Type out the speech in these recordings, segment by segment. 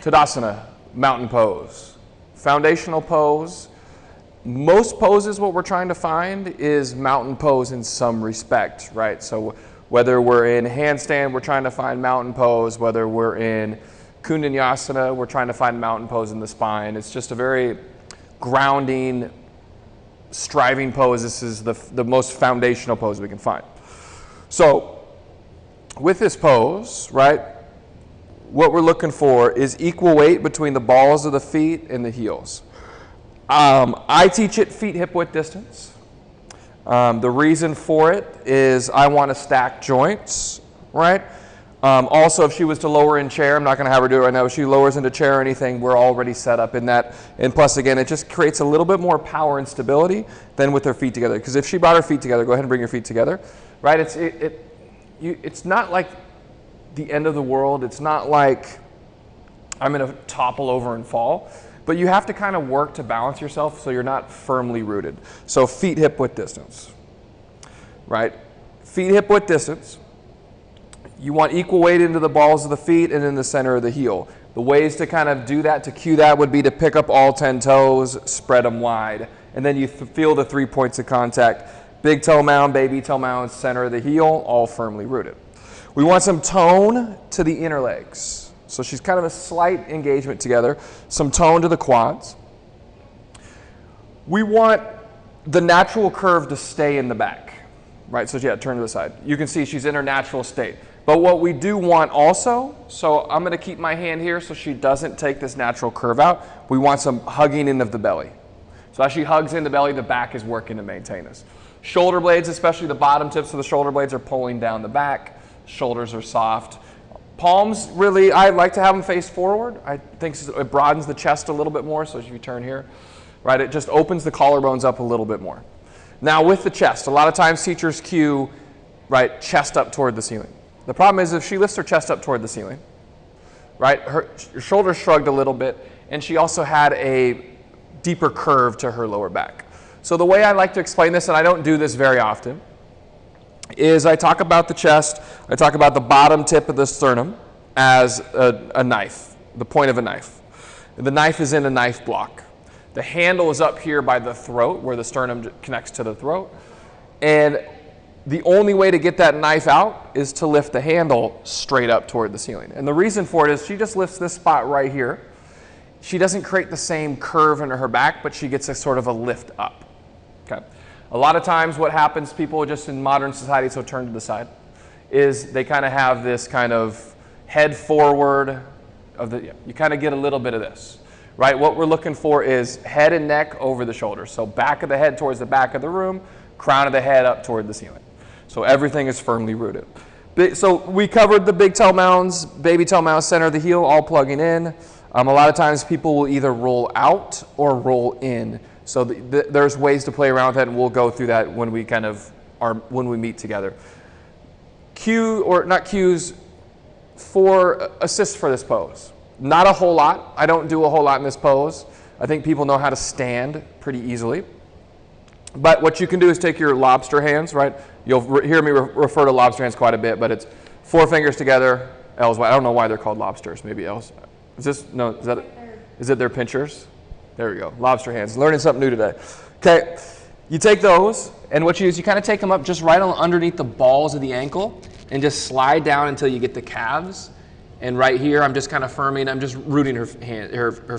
Tadasana, mountain pose. Foundational pose. Most poses, what we're trying to find is mountain pose in some respect, right? So whether we're in handstand, we're trying to find mountain pose. Whether we're in Kundalini, we're trying to find mountain pose in the spine. It's just a very grounding, striving pose. This is the most foundational pose we can find. So with this pose, right, what we're looking for is equal weight between the balls of the feet and the heels. I teach it feet hip width distance. The reason for it is I want to stack joints, right? Also, if she was to lower in chair, I'm not going to have her do it right now. If she lowers into chair or anything, we're already set up in that. And plus, again, it just creates a little bit more power and stability than with her feet together. Because if she brought her feet together, go ahead and bring your feet together, right? It's not like the end of the world. It's not like I'm going to topple over and fall. But you have to kind of work to balance yourself so you're not firmly rooted. So feet hip width distance, right? Feet hip width distance. You want equal weight into the balls of the feet and in the center of the heel. The ways to kind of do that, to cue that, would be to pick up all 10 toes, spread them wide, and then you feel the 3 points of contact. Big toe mound, baby toe mound, center of the heel, all firmly rooted. We want some tone to the inner legs. So she's kind of a slight engagement together, some tone to the quads. We want the natural curve to stay in the back, right? So yeah, turn to the side. You can see she's in her natural state. But what we do want also, so I'm going to keep my hand here so she doesn't take this natural curve out. We want some hugging in of the belly. So as she hugs in the belly, the back is working to maintain this. Shoulder blades, especially the bottom tips of the shoulder blades, are pulling down the back. Shoulders are soft. Palms, really, I like to have them face forward. I think it broadens the chest a little bit more. So if you turn here, right, it just opens the collarbones up a little bit more. Now with the chest, a lot of times teachers cue, right, chest up toward the ceiling. The problem is if she lifts her chest up toward the ceiling, right, her shoulders shrugged a little bit, and she also had a deeper curve to her lower back. So the way I like to explain this, and I don't do this very often, is I talk about the chest, I talk about the bottom tip of the sternum as a knife, the point of a knife. The knife is in a knife block. The handle is up here by the throat, where the sternum connects to the throat. And the only way to get that knife out is to lift the handle straight up toward the ceiling. And the reason for it is she just lifts this spot right here. She doesn't create the same curve into her back, but she gets a sort of a lift up. Okay. A lot of times what happens, people just in modern society, so turn to the side, is they kind of have this kind of head forward of the, you kind of get a little bit of this, right? What we're looking for is head and neck over the shoulders. So back of the head towards the back of the room, crown of the head up toward the ceiling. So everything is firmly rooted. So we covered the big toe mounds, baby toe mounds, center of the heel, all plugging in. A lot of times people will either roll out or roll in. So there's ways to play around with that, and we'll go through that when we kind of when we meet together. Cue, or not cues, for assists for this pose. Not a whole lot. I don't do a whole lot in this pose. I think people know how to stand pretty easily. But what you can do is take your lobster hands, right? You'll hear me refer to lobster hands quite a bit, but it's 4 fingers together, L's wide. I don't know why they're called lobsters. Maybe L's. Is this, no, is it their pinchers? There we go, lobster hands. Learning something new today. Okay, you take those, and what you do is you kind of take them up just right underneath the balls of the ankle and just slide down until you get the calves. And right here, I'm just kind of firming, I'm just rooting her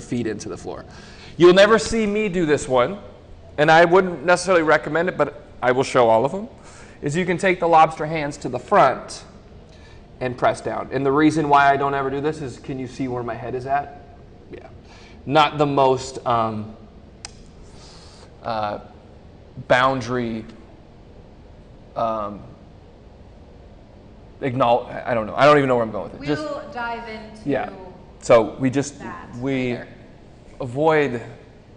feet into the floor. You'll never see me do this one, and I wouldn't necessarily recommend it, but I will show all of them, is you can take the lobster hands to the front and press down. And the reason why I don't ever do this is, can you see where my head is at? Yeah. Not the most boundary, I don't know. I don't even know where I'm going with it. We'll dive into yeah. So we later. Avoid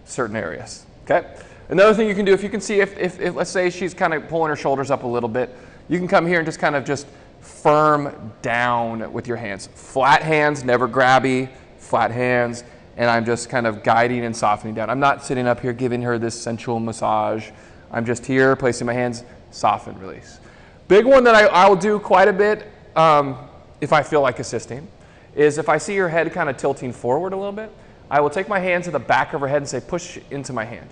certain areas. Okay. Another thing you can do, if you can see, if let's say she's kind of pulling her shoulders up a little bit, you can come here and just firm down with your hands. Flat hands, never grabby, flat hands. And I'm just kind of guiding and softening down. I'm not sitting up here giving her this sensual massage. I'm just here placing my hands, soften, release. Big one that I'll do quite a bit if I feel like assisting is if I see her head kind of tilting forward a little bit, I will take my hand to the back of her head and say, push into my hand.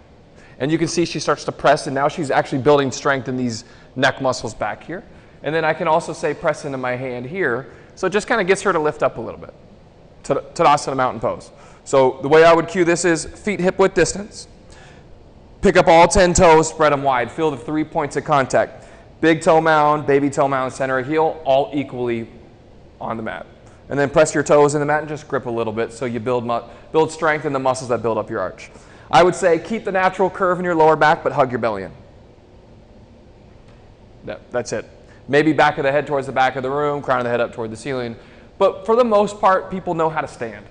And you can see she starts to press, and now she's actually building strength in these neck muscles back here. And then I can also say, press into my hand here. So it just kind of gets her to lift up a little bit. Tadasana mountain pose. So the way I would cue this is feet hip width distance. Pick up all 10 toes, spread them wide. Feel the 3 points of contact. Big toe mound, baby toe mound, center of heel, all equally on the mat. And then press your toes in the mat and just grip a little bit so you build strength in the muscles that build up your arch. I would say keep the natural curve in your lower back, but hug your belly in. That's it. Maybe back of the head towards the back of the room, crown of the head up toward the ceiling. But for the most part, people know how to stand.